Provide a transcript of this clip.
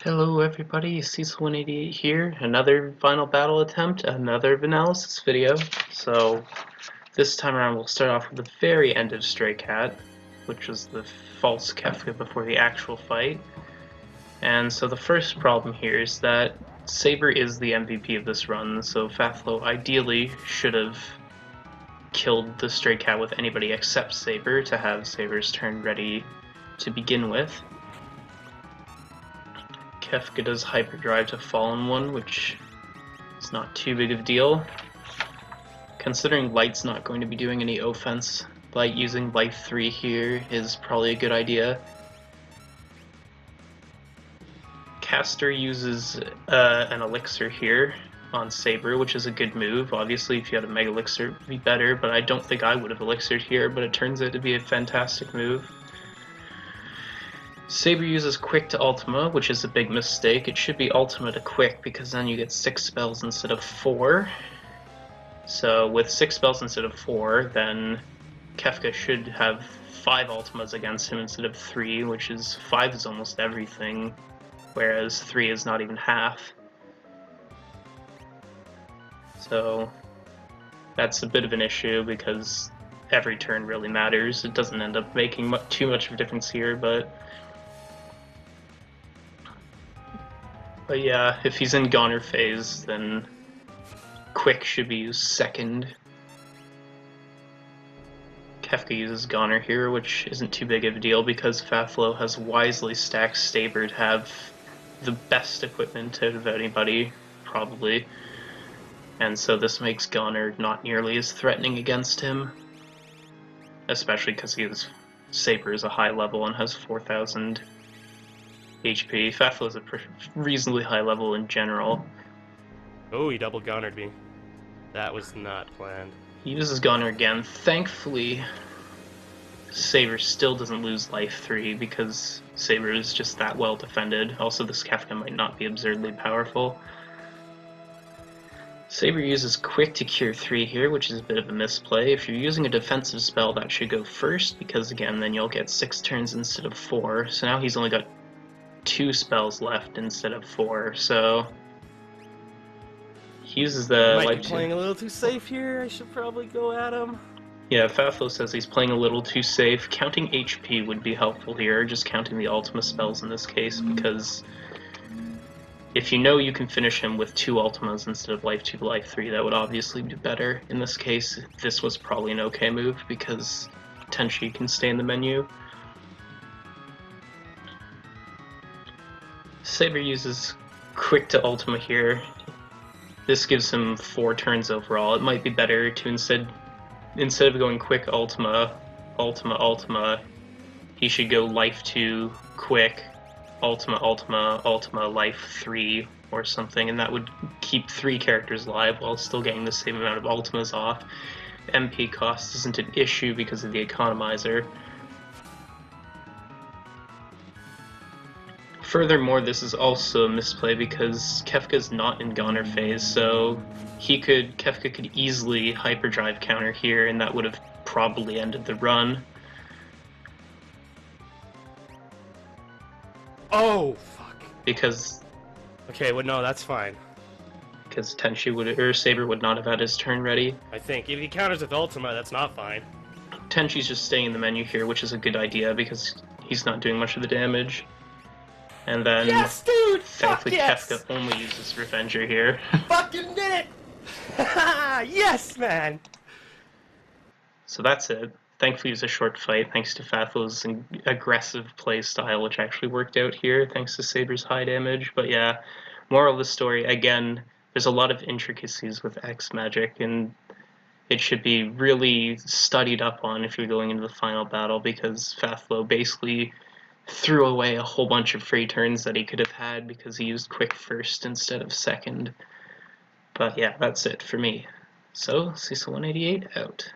Hello everybody, Cecil188 here, another final battle attempt, another analysis video. So this time around we'll start off with the very end of Stray Cat, which was the false Kefka before the actual fight. And so the first problem here is that Saber is the MVP of this run, so Fathlo ideally should have killed the Stray Cat with anybody except Saber to have Saber's turn ready to begin with. Kefka does hyperdrive to Fallen One, which is not too big of a deal. Considering Light's not going to be doing any offense, Light using Life 3 here is probably a good idea. Caster uses an Elixir here on Saber, which is a good move. Obviously, if you had a Mega Elixir, it would be better, but I don't think I would have Elixired here, but it turns out to be a fantastic move. Saber uses Quick to Ultima, which is a big mistake. It should be Ultima to Quick, because then you get 6 spells instead of 4. So with 6 spells instead of 4, then Kefka should have 5 Ultimas against him instead of 3, which is 5 is almost everything, whereas 3 is not even half. So that's a bit of an issue, because every turn really matters. It doesn't end up making too much of a difference here, but yeah, if he's in Goner phase, then Quick should be used second. Kefka uses Goner here, which isn't too big of a deal because Fathlo has wisely stacked Saber to have the best equipment out of anybody, probably. And so this makes Goner not nearly as threatening against him, especially because Saber is a high level and has 4,000 HP. Fathlo is a reasonably high level in general. Oh, he double Gonered me. That was not planned. He uses Goner again. Thankfully, Saber still doesn't lose life 3 because Saber is just that well defended. Also, this Kefka might not be absurdly powerful. Saber uses Quick to cure 3 here, which is a bit of a misplay. If you're using a defensive spell, that should go first, because again, then you'll get 6 turns instead of 4. So now he's only got 2 spells left instead of 4, so he uses the I might be playing a little too safe here. I should probably go at him. Yeah, Fathlo says he's playing a little too safe. Counting HP would be helpful here, just counting the Ultima spells in this case, because if you know you can finish him with 2 Ultimas instead of life 2 to life 3, that would obviously be better. In this case, this was probably an okay move, because Tenchi can stay in the menu. Saber uses Quick to Ultima here. This gives him 4 turns overall. It might be better to instead of going Quick Ultima, Ultima, he should go Life 2, Quick, Ultima, Life 3, or something, and that would keep 3 characters alive while still getting the same amount of Ultimas off. MP cost isn't an issue because of the economizer. Furthermore, this is also a misplay because Kefka's not in Goner phase, so Kefka could easily hyperdrive counter here, and that would have probably ended the run. Oh, fuck. Because... Okay, well, no, that's fine. Because Saber would not have had his turn ready. I think. If he counters with Ultima, that's not fine. Tenchi's just staying in the menu here, which is a good idea because he's not doing much of the damage. And then, yes, dude! thankfully, yes! Kefka only uses Revenger here. Fucking did it! Yes, man! So that's it. Thankfully, it was a short fight, thanks to Fathlo's aggressive playstyle, which actually worked out here, thanks to Saber's high damage. But yeah, moral of the story, again, there's a lot of intricacies with X magic, and it should be really studied up on if you're going into the final battle, because Fathlo basically threw away a whole bunch of free turns that he could have had because he used Quick first instead of second. But yeah, that's it for me. So, Cecil188 out.